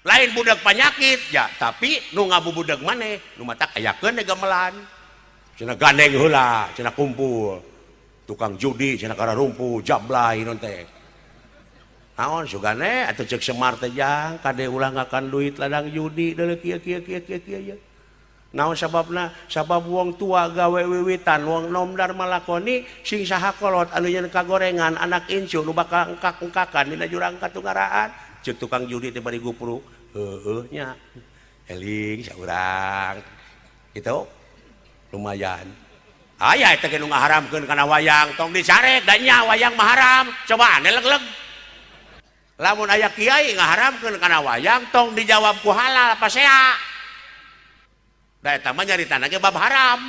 lain budak penyakit ya tapi nu ngabubudag maneh nu matak ayakeun gamelan cenah gandeng heula cenah kumpul tukang judi cenah kararumpu jablay non teh naon sugane atuh ceuk Semar teh jang kade ulah ngakan duit ladang judi deuleu kieu ya naon sababna sabab wong tua gawe wiwitan wong nom dar malakoni sing saha kolot anu nyeun kagorengan anak incu nu bakal engkak-engkakan dina jurang katunggaraan ceuk tukang judi teh bari gupruk heueuh nya eling saurang kitu lumayan aya eta ge nu ngaharamkeun kana wayang tong dicarek da nya wayang mah haram coba ane leg-leg lamun aya kiai ngaharamkeun kana wayang tong dijawab ku halal apa sea da eta mah nyaritana ge bab haram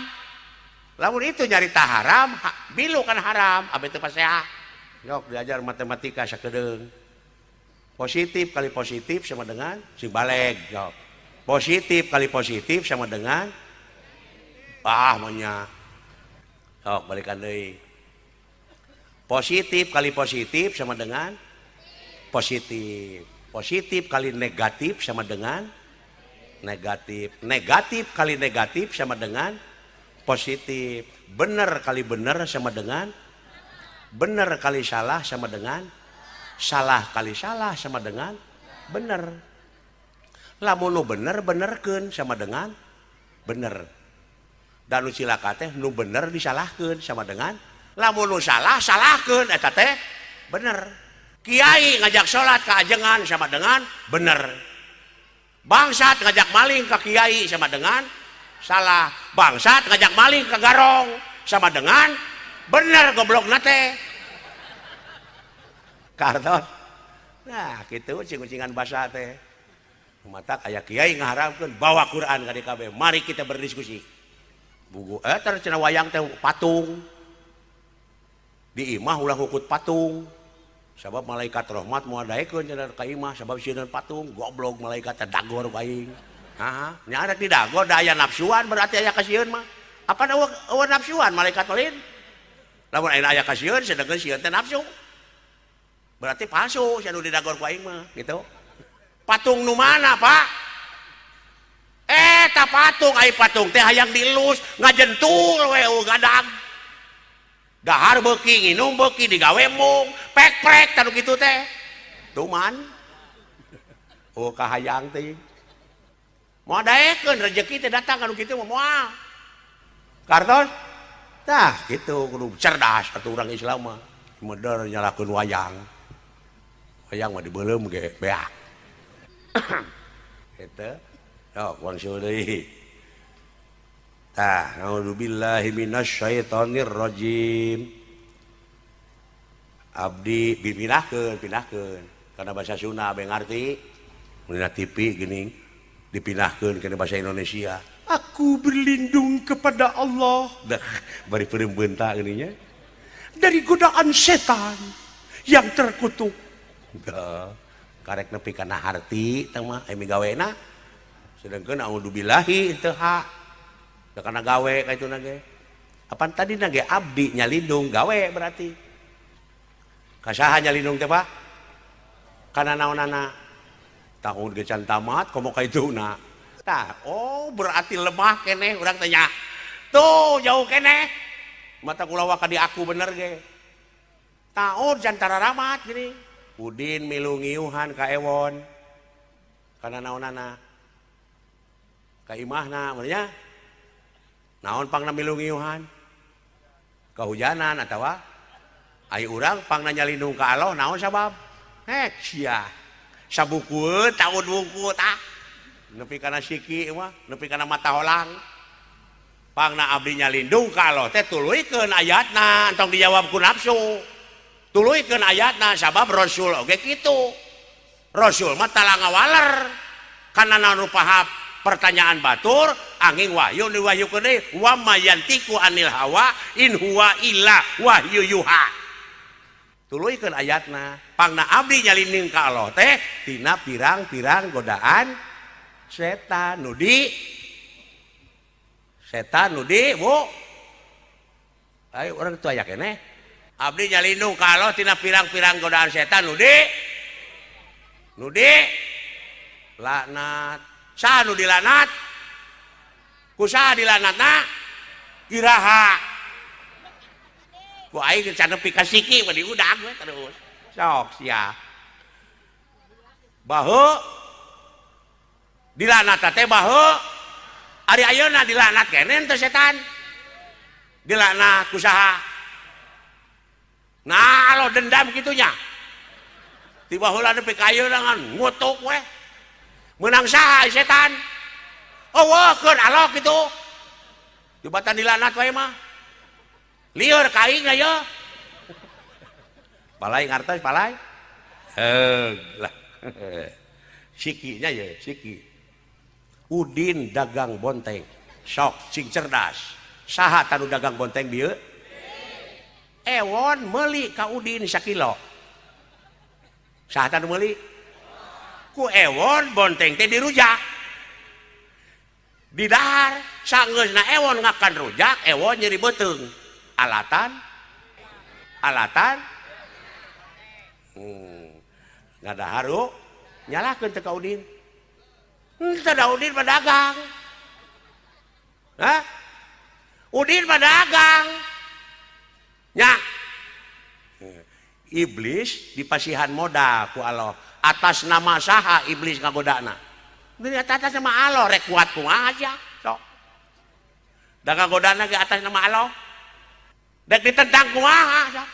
lamun itu nyarita haram bilu kan haram abet teu pasea yok diajar matematika sakedeung positif kali positif sama dengan sing baleg yok positif kali positif sama dengan monya yok balikan deui positif kali positif sama dengan positif kali negatif sama dengan negatif kali negatif sama dengan positif benar kali benar sama dengan benar kali salah sama dengan salah kali salah sama dengan benar lamun nu bener benerkeun sama dengan bener dan nu cilaka teh nu bener disalahkeun sama dengan lamun nu salah salahkeun eta teh bener. Kiai ngajak sholat ke ajengan sama dengan bener bangsat ngajak maling ke kiai sama dengan salah bangsat ngajak maling ke garong sama dengan bener goblok nate karton nah gitu cing-cingan bahasa teh matak aya kiai ngaharamkeun bawa Quran ka DKB mari kita berdiskusi buku terus cenah wayang teh patung di imah ulah hukut patung sabab malaikat rahmat moal daekeun cenah ka imah sabab sieun patung goblok malaikat teh dagor ku aing nya ada di dagor da aya nafsuan berarti aya ka sieun mah apa eueuh nafsuan malaikat lain lamun aya ka sieun sedengkeun sieun teh nafsu berarti palsu sia nu di dagor ku aing mah gitu patung nu mana Pak eta patung ai patung teh hayang dielus ngajentul we gadag dahar beuki nginum beuki digawe mung pek-pek tanu kitu teh tuman kahayang teh moal daekeun rezeki teh datang kanu kitu moal kartos tah kitu kudu cerdas atuh urang Islam mah meuder nyalakeun wayang mah dibeuleum ge beak kitu sok wangsul deui tah naudzubillahi minasyaitonir rajim abdi pinahkeun karena bahasa Sunda abe ngarti mulina TV geuning dipindahkan ke bahasa Indonesia. Aku berlindung kepada Allah. Dah bari perembentak ininya. Dari godaan setan yang terkutuk. Dah karek nepi kana harti teh mah emi gawena. Sedangkeun auzubillahi teu hak. Da kana gawe ka itu nage. Apan tadi nage abdi nyalindung gawe berarti. Kasaha nyalindung teh Pak? Kana naonana? Tahun gecan tamat komo ka ituna. Tah, oh berarti lemah keneh urang tanya. Tuh jauh keneh. Mata kulawa ka di aku bener ge. Taun jantara ramat gini. Udin milu ngiuhan ka ewon. Kana naonana? Ka imahna benernya. Naon pangna milu ngiuhan? Kahujanan atawa ai urang pangna nyalindung ka Allah naon sabab? Hek sia. Sabuku tahun buku tah. Nepi kana siki mah, nepi kana mata holang. Pangna abdi nyalindung ka Allah teh tuluikeun ayatna, entong dijawab ku nafsu. Tuluikeun ayatna sabab Rasul oge kitu. Rasul mah tala ngawaler. Kana naon pahap pertanyaan batur angin wahyu diwahyukeun deui wa mayantiku anil hawa in huwa illa wahyu yuha. Tuluikeun ayatna pangna abdi nyalindung ka Allah teh tina pirang-pirang godaan setan nudi bu ayo orang tua ya kene abdi nyalindung ka Allah tina pirang-pirang godaan setan nudi laknat saha nu dilanat kusaha dilanatna iraha ku aing can nepi ka siki mah diudag we terus sok sia baheula dilanat teh baheula ari ayeuna dilanat keneh teh setan dilanat kusaha nah alo dendam kitunya ti baheula nepi ka ayeuna ngan ngutuk we menang saha setan eueuhkeun alok kitu tibatan dilanat wae mah lieur kaing aya palai ngartos palai lah sikinya ya siki Udin dagang bonteng sok sing cerdas saha tanu dagang bonteng bieu ewon meuli ka Udin sakilo saha tanu meuli ku ewon bonteng teh dirujak di dahar saeusna ewon ngakan rujak ewon nyeri beuteung alatan ngadaharu nyalakeun teh ka Udin teh Udin padagang hah Udin padagang nya iblis dipasihan modal ku Allah atas nama saha iblis ngagodana dari atas nama Allah rek kuat kumaha aja sok da ngagodana ge atas nama Allah dek ditentang kumaha sok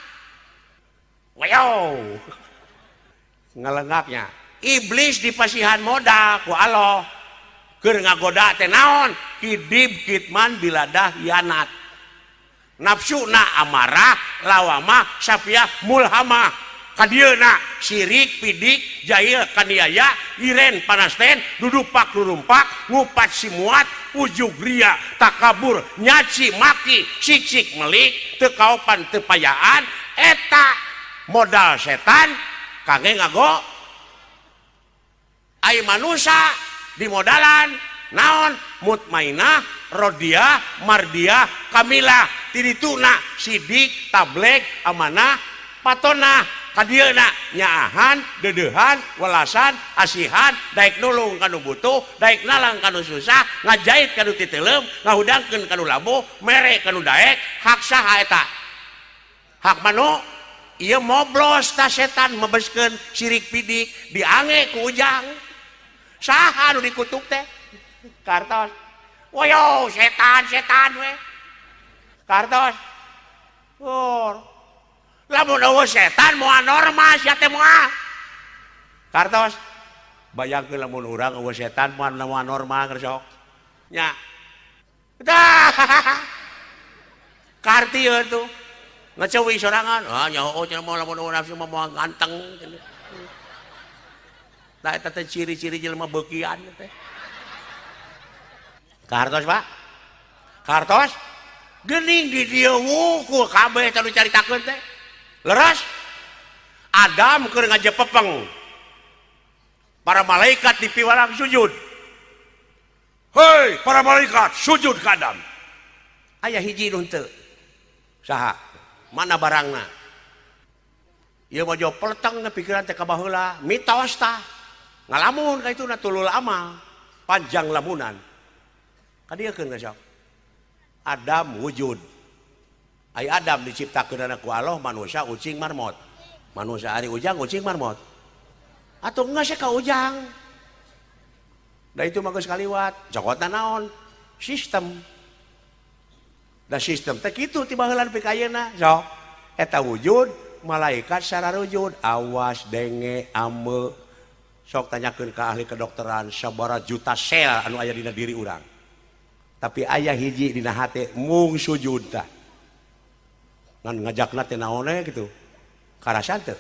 wayo ngalengaknya iblis dipasihan modal ku Allah keur ngagoda teh naon kidib kitman biladah hianat nafsuna amarah lawamah safiah mulhamah kadieuna sirik pidik jahil kaniaya iren panasten duduk pak lurumpak ngupat simuat ujug ria takabur nyaci maki sik melik teu kaopan teu payaan eta modal setan kangge ngago ai manusia di modalan naon mutmainah rodiah mardiah kamilah tidituna sidik tablek amanah patonah kadieuna nyaahan dedehan welasan asihan daek nulung kanu butuh daek nalang kanu susah ngajait kanu titeleum ngahudangkeun kanu labuh mere kanu daek hak saha eta hak manu ieu moblos ta setan mebeskeun sirik pidik diange ku ujang saha nu dikutuk teh kartos woyo setan we kartos lamun eueuh setan moal normal sia teh moal kartos bayangkeun lamun urang eueuh setan moal normal keur sok nya tah karti ieu tuh ngecewi sorangan nyaho cenah moal lamun eueuh nafsu moal ganteng tah eta teh ciri-ciri jelema beukian teh Kartos Pak kartos gening di dieu wukul kabeh tanu caritakeun teh leres Adam keur ngajepepeng para malaikat di piwalang sujud. Hei para malaikat sujud ke Adam. Aya hiji nu henteu saha mana barangna ieu mah jauh peleteng pikiran teh ka baheula mitos tah ngalamun ka ituna tulul amal panjang lamunan kadiekeun ka Adam wujud. Ai Adam diciptakeun ku Allah manusia ucing marmot. Manusia ari ujang ucing marmot. Atuh enggak sih ka ujang. Da itu mah geus kaliwat. Jokotna naon? Sistem. Da sistem teh kitu ti baheula nepi ka ayeuna. Sok eta wujud malaikat secara wujud awas denge ame. Sok tanyakeun ka ahli kedokteran sabaraha juta sel anu aya dina diri urang. Tapi ayah hiji dina hate mung sujud tah ngan ngajakna teh naon gitu karasa teh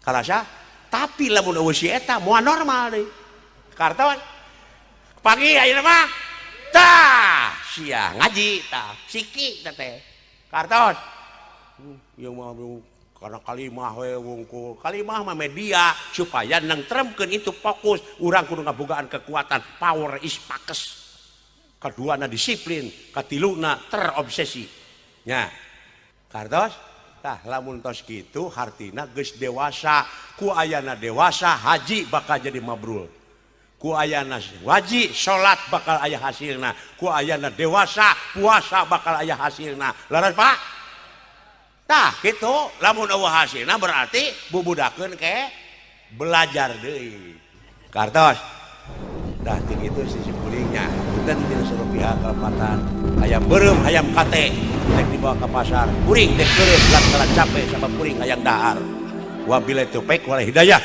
karasa tapi lamun eueuh si eta moal normal deui kartos pagi ayeuna mah tah sia ngaji tah siki teh kartos ieu mah karena kalimah we wungkul kalimah mah media supaya nangtremkeun itu fokus urang kudu ngabogaan kekuatan power is pakes kedua na disiplin, katiluna terobsesi. Nya, kartos, tah lamun tos kitu hartina geus dewasa, ku ayana dewasa haji bakal jadi mabrur. Ku ayana waji salat bakal aya hasilna, ku ayana dewasa puasa bakal aya hasilna. Laras Pak? Tah kitu lamun eueuh hasilna berarti bubudakeun ke belajar deui. Kartos. Dah gitu sisi kulingnya dan tidak seluruh pihak kelepatan ayam berem ayam kate naik dibawa ke pasar kuring dek terus lantaran capek sama kuring ayam dahar wabillahi taufiq wal hidayah